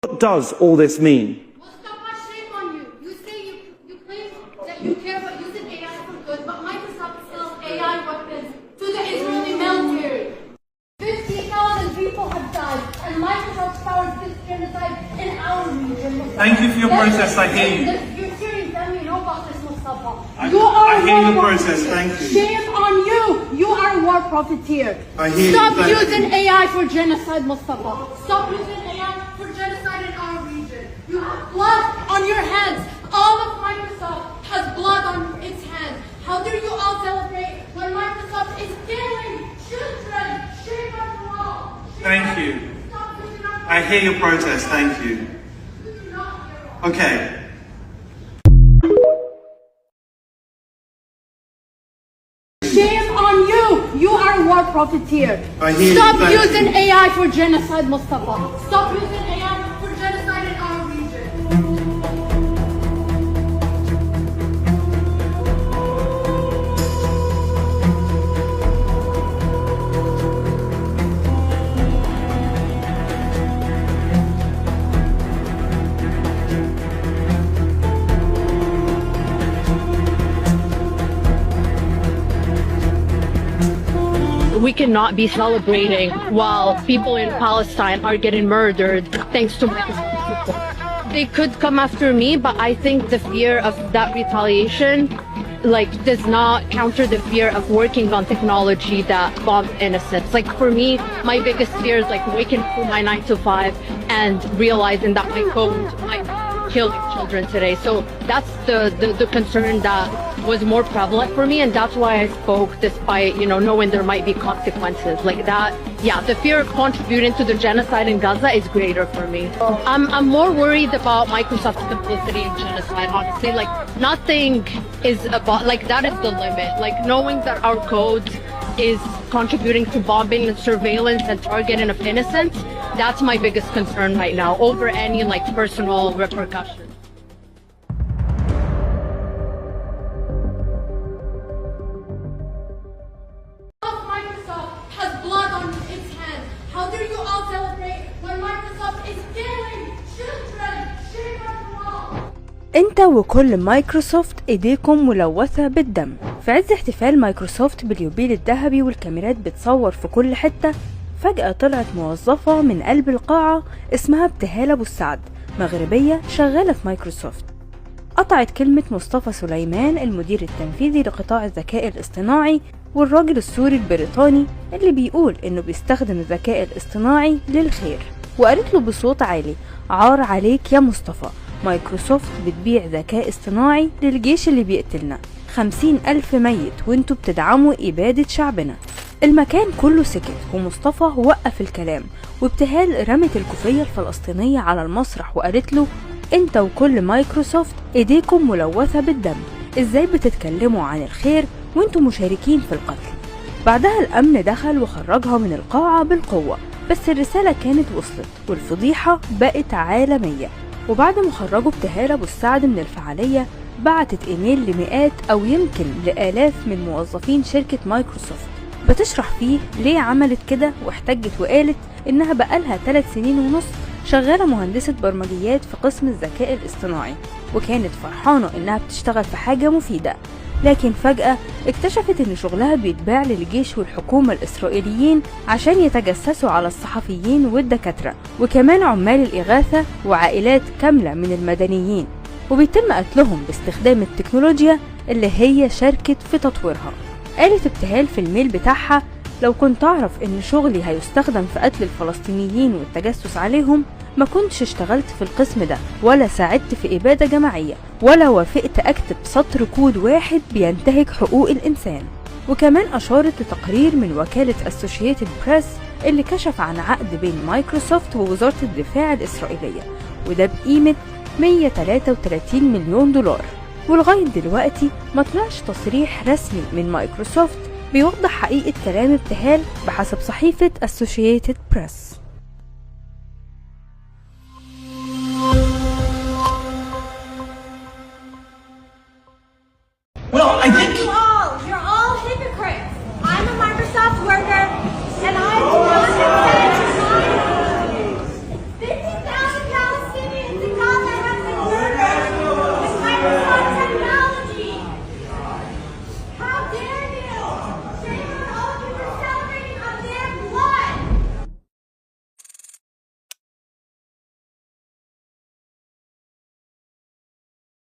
What does all this mean? Mustafa, shame on you. You say you claim that you care about using AI for good, but Microsoft sells AI weapons to the Israeli military. 50,000 people have died, and Microsoft powers this genocide in our region. Thank you for your protest. I hear you. You're serious. Let me know about this, Mustafa. I hear your protest. Thank you. Shame on you. You are a war profiteer. I hear Stop you. using AI for genocide, Mustafa. Stop using AI for genocide in our region. You have blood on your hands. All of Microsoft has blood on its hands. How dare you all celebrate when Microsoft is killing children? Shame on you all. Thank you. Stop using our I hear your protest. Thank you. You do not hear us. Okay. Shame on you! You are a war profiteer. I hear you. Stop Thank you. using AI for genocide, Mustafa. Stop using AI for genocide in our region. We cannot be celebrating while people in Palestine are getting murdered thanks to Microsoft support. They could come after me, but I think the fear of that retaliation does not counter the fear of working on technology that bombs innocents. For me, my biggest fear is waking up from my 9 to 5 and realizing that my code might kill children today. So that's the concern that was more prevalent for me, and that's why I spoke despite knowing there might be consequences like that. Yeah, the fear of contributing to the genocide in Gaza is greater for me. I'm more worried about Microsoft's complicity in genocide, honestly. Nothing is about that is the limit. Knowing that our code is contributing to bombing and surveillance and targeting of innocents, that's my biggest concern right now over any personal repercussions. Microsoft has blood on its hands. How dare you all celebrate when Microsoft is killing children? Shame on you all. انت وكل مايكروسوفت ايديكم ملوثة بالدم. في عز احتفال مايكروسوفت باليوبيل الذهبي والكاميرات بتصور في كل حتة، فجأة طلعت موظفة من قلب القاعة اسمها ابتهال أبو السعد، مغربية شغالة في مايكروسوفت. قطعت كلمة مصطفى سليمان المدير التنفيذي لقطاع الذكاء الاصطناعي والراجل السوري البريطاني اللي بيقول انه بيستخدم الذكاء الاصطناعي للخير، وقالت له بصوت عالي: عار عليك يا مصطفى، مايكروسوفت بتبيع ذكاء اصطناعي للجيش اللي بيقتلنا، 50,000 ميت وانتوا بتدعموا إبادة شعبنا. المكان كله سكت ومصطفى وقف الكلام، وابتهال رمت الكوفية الفلسطينية على المسرح وقالت له: انت وكل مايكروسوفت ايديكم ملوثة بالدم، ازاي بتتكلموا عن الخير وانتوا مشاركين في القتل؟ بعدها الامن دخل وخرجها من القاعة بالقوة، بس الرسالة كانت وصلت والفضيحة بقت عالمية. وبعد ما خرجوا ابتهال أبو السعد من الفعالية، بعتت ايميل لمئات او يمكن لآلاف من موظفين شركة مايكروسوفت بتشرح فيه ليه عملت كده، واحتجت وقالت انها بقالها 3 سنين ونص شغالة مهندسة برمجيات في قسم الذكاء الاصطناعي، وكانت فرحانة انها بتشتغل في حاجة مفيدة. لكن فجأة اكتشفت ان شغلها بيتباع للجيش والحكومة الاسرائيليين عشان يتجسسوا على الصحفيين والدكاترة وكمان عمال الإغاثة وعائلات كاملة من المدنيين، وبيتم قتلهم باستخدام التكنولوجيا اللي هي شاركت في تطويرها. قالت ابتهال في الميل بتاعها: لو كنت أعرف إن شغلي هيستخدم في قتل الفلسطينيين والتجسس عليهم ما كنتش اشتغلت في القسم ده، ولا ساعدت في إبادة جماعية، ولا وافقت أكتب سطر كود واحد بينتهك حقوق الإنسان. وكمان أشارت لتقرير من وكالة أسوشيتد بريس اللي كشف عن عقد بين مايكروسوفت ووزارة الدفاع الإسرائيلية، وده بقيمة 133 مليون دولار. ولغاية دلوقتي ما طلعش تصريح رسمي من مايكروسوفت بيوضح حقيقة كلام ابتهال بحسب صحيفة أسوشيتد بريس.